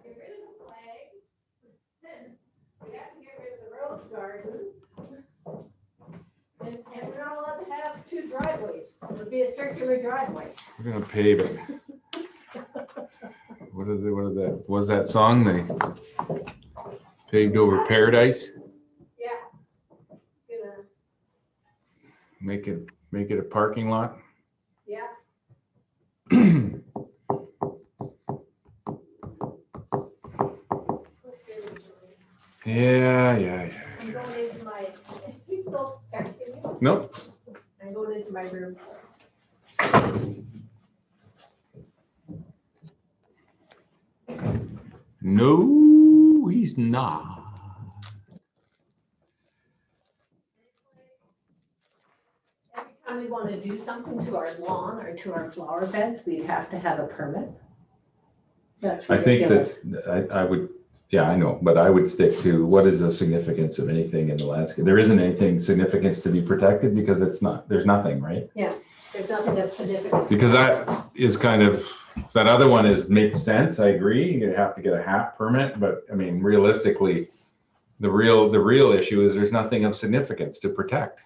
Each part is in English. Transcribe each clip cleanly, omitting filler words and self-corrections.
Get rid of the flags. We have to get rid of the rose garden. And we're not allowed to have two driveways. It would be a circular driveway. We're gonna pave it. What are that? Was that song they paved over paradise? Yeah. Gonna, Make it a parking lot? yeah. Yeah. I'm going into my, he's still texting you? Nope. I'm going into my room. No, he's not. Every time we want to do something to our lawn or to our flower beds, we'd have to have a permit. That's I think ridiculous. that I would, yeah, I know, but I would stick to what is the significance of anything in the landscape? There isn't anything significance to be protected because it's not, there's nothing, right? There's nothing that's significant. Because that is kind of, that other one makes sense, I agree, you have to get a HAP permit, but I mean, realistically, the real issue is there's nothing of significance to protect.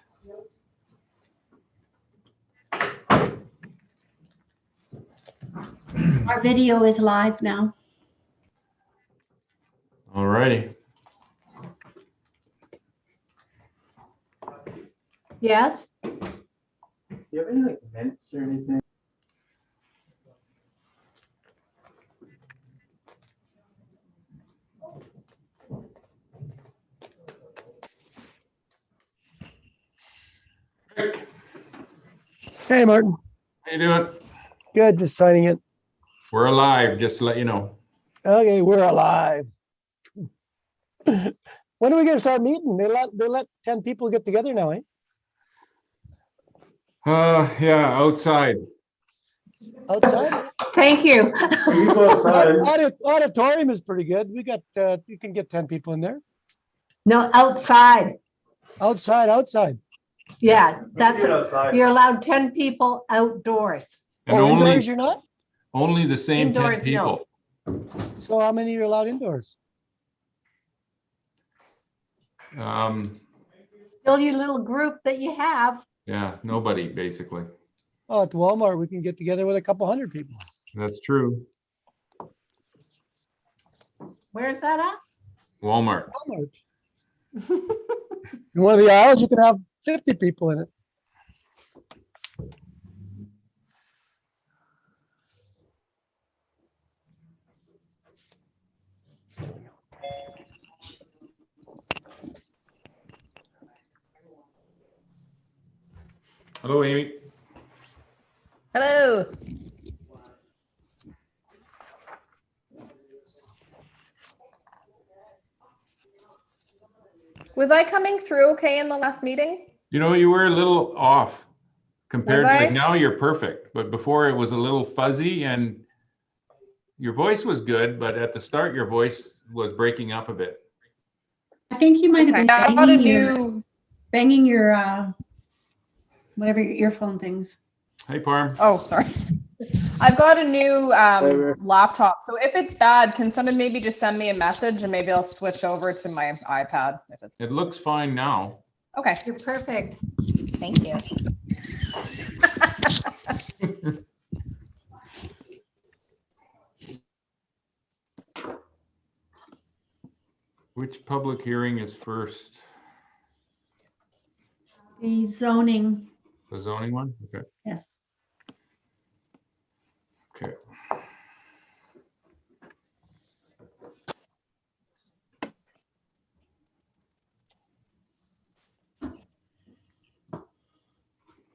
Our video is live now. All righty. Yes? Do you have any like mints or anything? Hey, Martin. How you doing? Good, just signing it. We're alive, just to let you know. Okay, we're alive. When are we gonna start meeting? They let 10 people get together now, eh? Yeah, outside. Outside? Thank you. You go outside. Auditorium is pretty good. We got, you can get 10 people in there. No, outside. Outside. Yeah, that's, outside. you're allowed 10 people outdoors. And Oh, indoors only, you're not? only the same 10 Indoors, people. So how many are allowed indoors? Still your little group that you have. Yeah, nobody, basically. Oh, at Walmart, we can get together with a couple hundred people. That's true. Where's that at? Walmart. Walmart. In one of the aisles, you can have 50 people in it. Hello, Amy. Hello. Was I coming through okay in the last meeting? You know, you were a little off compared to Was I? like now you're perfect, but before it was a little fuzzy and your voice was good, but at the start your voice was breaking up a bit. I think you might have Okay. been I got a banging your whatever your earphone things. Hey, Parm. Oh, sorry. I've got a new laptop. So if it's bad, can someone maybe just send me a message and maybe I'll switch over to my iPad if it's It looks fine now. okay. You're perfect. Thank you. Which public hearing is first? The zoning, The zoning one? Okay. yes. Okay.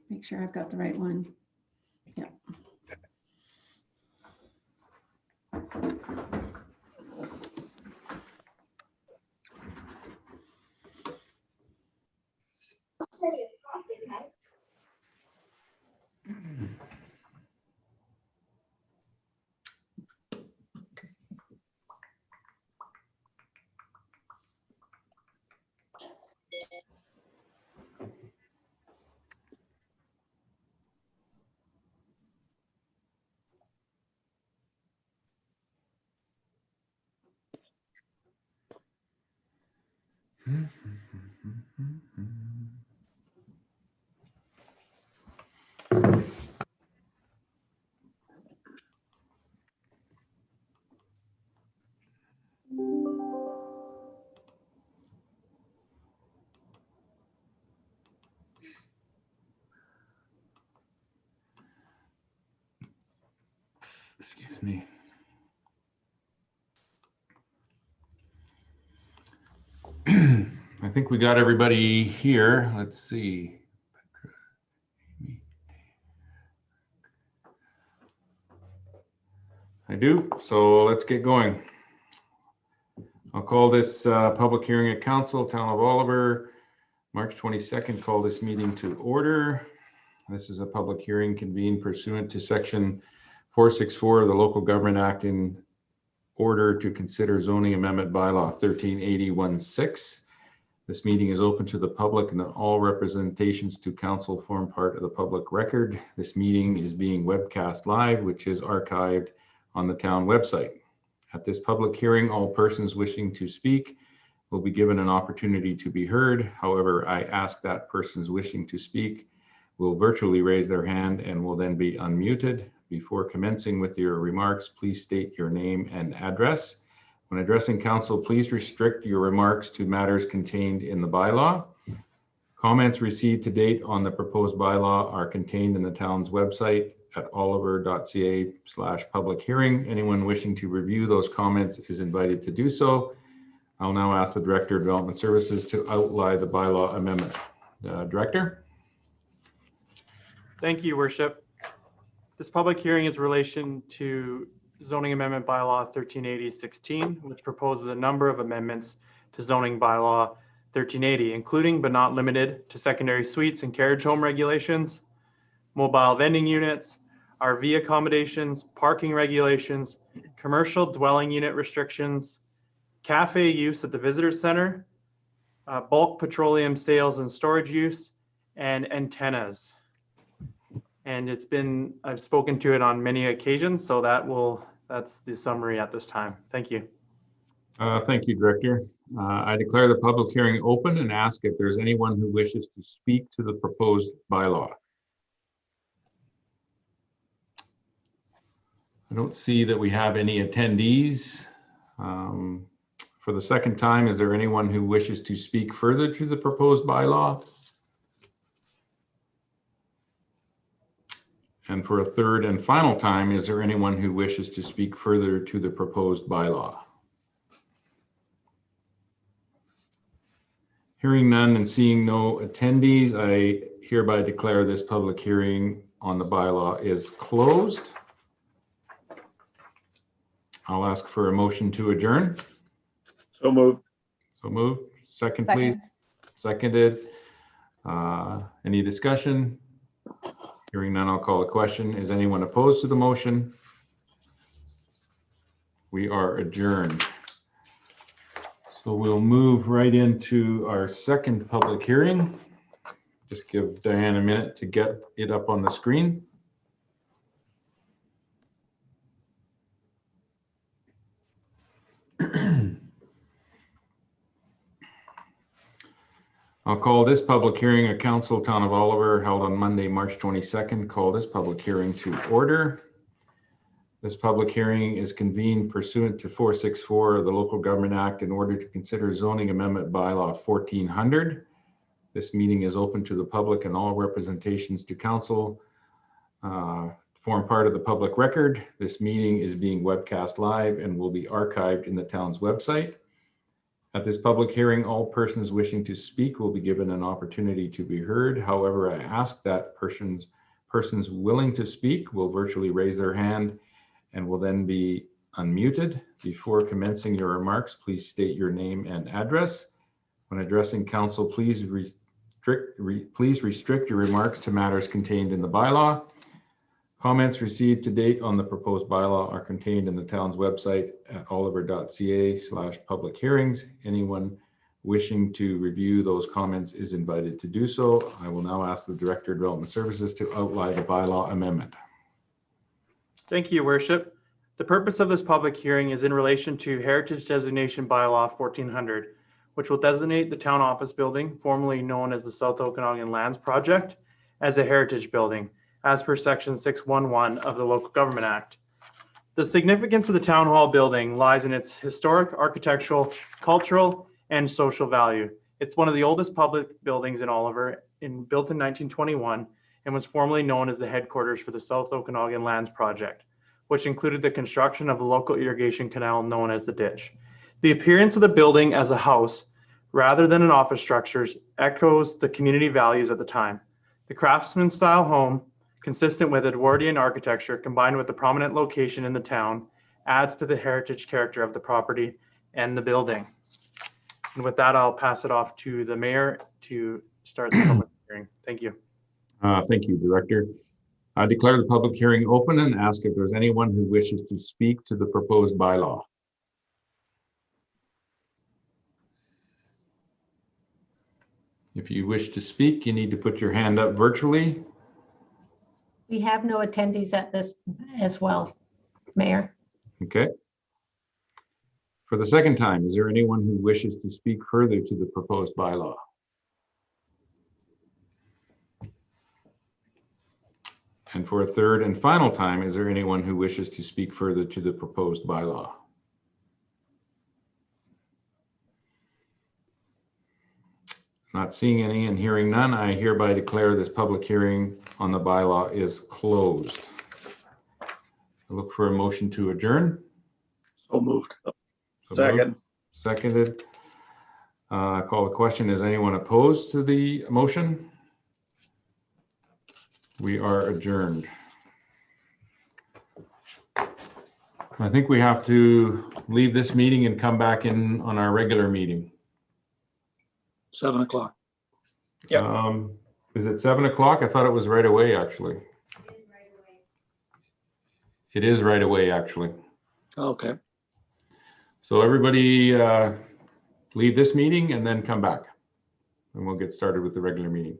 Make sure I've got the right one. Yeah. Excuse me. I think we got everybody here. Let's see. I do. So let's get going. I'll call this public hearing at Council, Town of Oliver, March 22nd. Call this meeting to order. This is a public hearing convened pursuant to Section 464 of the Local Government Act in order to consider zoning amendment bylaw 1380-16. This meeting is open to the public and all representations to council form part of the public record. This meeting is being webcast live, which is archived on the town website. At this public hearing, all persons wishing to speak will be given an opportunity to be heard. However, I ask that persons wishing to speak will virtually raise their hand and will then be unmuted. Before commencing with your remarks, please state your name and address. When addressing council, please restrict your remarks to matters contained in the bylaw. Comments received to date on the proposed bylaw are contained in the town's website at oliver.ca/public hearing. Anyone wishing to review those comments is invited to do so. I'll now ask the Director of Development Services to outline the bylaw amendment. Director? Thank you, Worship. This public hearing is in relation to zoning amendment bylaw 1380-16, which proposes a number of amendments to zoning bylaw 1380, including but not limited to secondary suites and carriage home regulations, mobile vending units, RV accommodations, parking regulations, commercial dwelling unit restrictions, cafe use at the visitor center, bulk petroleum sales and storage use, and antennas. And I've spoken to it on many occasions, so that's the summary at this time. Thank you. Thank you, Director. I declare the public hearing open and ask if there's anyone who wishes to speak to the proposed bylaw. I don't see that we have any attendees. For the second time, is there anyone who wishes to speak further to the proposed bylaw? And for a third and final time, is there anyone who wishes to speak further to the proposed bylaw? Hearing none and seeing no attendees, I hereby declare this public hearing on the bylaw is closed. I'll ask for a motion to adjourn. So moved. So moved. Second, please. Seconded. Any discussion? Hearing none, I'll call a question. Is anyone opposed to the motion? We are adjourned. So we'll move right into our second public hearing. Just give Diane a minute to get it up on the screen. I'll call this public hearing of Council Town of Oliver held on Monday, March 22nd. Call this public hearing to order. This public hearing is convened pursuant to 464 of the Local Government Act in order to consider zoning amendment bylaw 1400. This meeting is open to the public and all representations to council form part of the public record. This meeting is being webcast live and will be archived in the town's website. At this public hearing, all persons wishing to speak will be given an opportunity to be heard. However, I ask that persons willing to speak will virtually raise their hand and will then be unmuted. Before commencing your remarks, please state your name and address. When addressing council, please restrict your remarks to matters contained in the bylaw. Comments received to date on the proposed bylaw are contained in the town's website at oliver.ca/public hearings. Anyone wishing to review those comments is invited to do so. I will now ask the Director of Development Services to outline the bylaw amendment. Thank you, Your Worship. The purpose of this public hearing is in relation to Heritage Designation Bylaw 1400, which will designate the town office building, formerly known as the South Okanagan Lands Project, as a heritage building, as per section 611 of the Local Government Act. The significance of the town hall building lies in its historic, architectural, cultural, and social value. It's one of the oldest public buildings in Oliver, built in 1921, and was formerly known as the headquarters for the South Okanagan Lands Project, which included the construction of the local irrigation canal known as the Ditch. The appearance of the building as a house, rather than an office structure, echoes the community values at the time. The craftsman-style home, consistent with Edwardian architecture, combined with the prominent location in the town, adds to the heritage character of the property and the building. And with that, I'll pass it off to the mayor to start the public hearing. Thank you. Thank you, Director. I declare the public hearing open and ask if there's anyone who wishes to speak to the proposed bylaw. If you wish to speak, you need to put your hand up virtually. We have no attendees at this as well, Mayor. Okay. For the second time, is there anyone who wishes to speak further to the proposed bylaw? And for a third and final time, is there anyone who wishes to speak further to the proposed bylaw? Not seeing any and hearing none, I hereby declare this public hearing on the bylaw is closed. I look for a motion to adjourn. So moved. So Second. moved. Seconded. Call the question. Is anyone opposed to the motion? We are adjourned. I think we have to leave this meeting and come back in on our regular meeting. 7 o'clock. Yep. Is it 7 o'clock? I thought it was right away, actually. It is right away, actually. Okay. So everybody leave this meeting and then come back and we'll get started with the regular meeting.